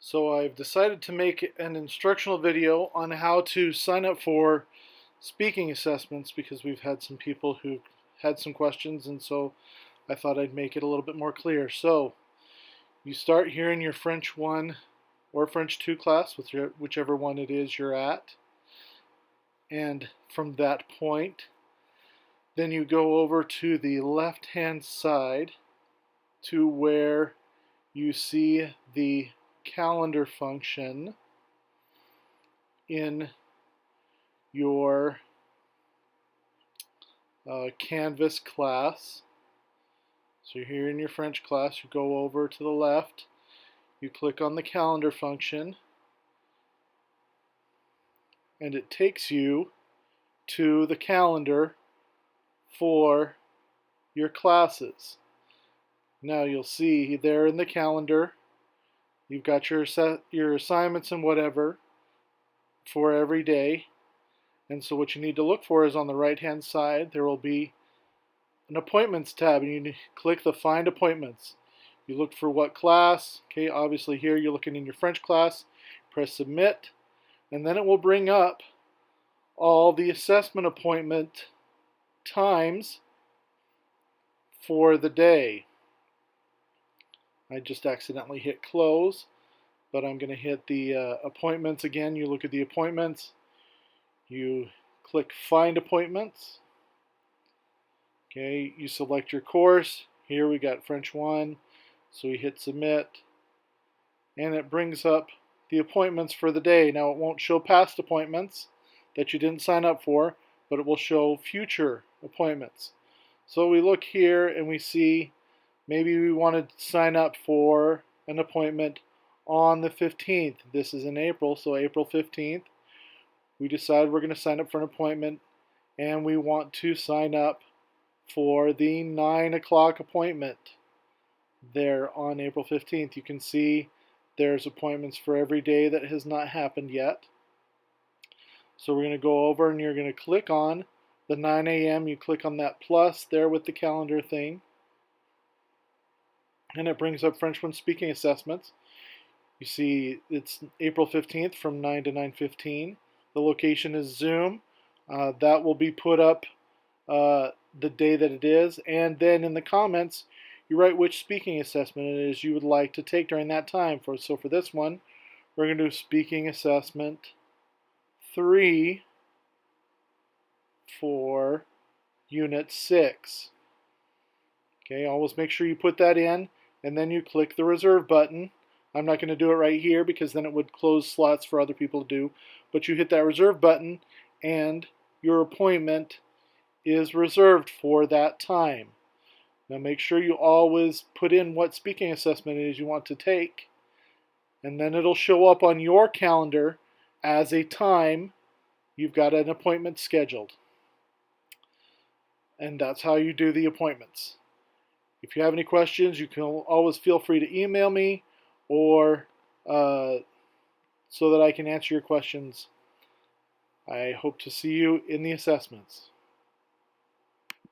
So I've decided to make an instructional video on how to sign up for speaking assessments because we've had some people who had some questions, and so I thought I'd make it a little bit more clear. So you start here in your French 1 or French 2 class, with whichever one it is you're at, and from that point then you go over to the left hand side to where you see the calendar function in your Canvas class. So you're here in your French class, you go over to the left, you click on the calendar function, and it takes you to the calendar for your classes. Now you'll see there in the calendar you've got your assignments and whatever for every day. And so what you need to look for is on the right hand side there will be an appointments tab, and you click the find appointments. You look for what class. Okay, obviously here you're looking in your French class. Press submit, and then it will bring up all the assessment appointment times for the day. I just accidentally hit close, but I'm going to hit the appointments again. You look at the appointments, you click find appointments. Okay, you select your course. Here we got French 1, so we hit submit, and it brings up the appointments for the day. Now it won't show past appointments that you didn't sign up for, but it will show future appointments. So we look here and we see maybe we want to sign up for an appointment on the 15th. This is in April, so April 15th. We decide we're going to sign up for an appointment, and we want to sign up for the 9 o'clock appointment there on April 15th. You can see there's appointments for every day that has not happened yet. So we're going to go over and you're going to click on the 9 a.m. You click on that plus there with the calendar thing, and it brings up French 1 speaking assessments. You see it's April 15th from 9 to 9:15. The location is Zoom. That will be put up the day that it is, and then in the comments you write which speaking assessment it is you would like to take during that time. So for this one, we're going to do speaking assessment 3 for Unit 6. Okay, always make sure you put that in, and then you click the reserve button. I'm not going to do it right here because then it would close slots for other people to do, but you hit that reserve button and your appointment is reserved for that time. Now make sure you always put in what speaking assessment it is you want to take, and then it'll show up on your calendar as a time you've got an appointment scheduled. And that's how you do the appointments. If you have any questions, you can always feel free to email me, or so that I can answer your questions. I hope to see you in the assessments.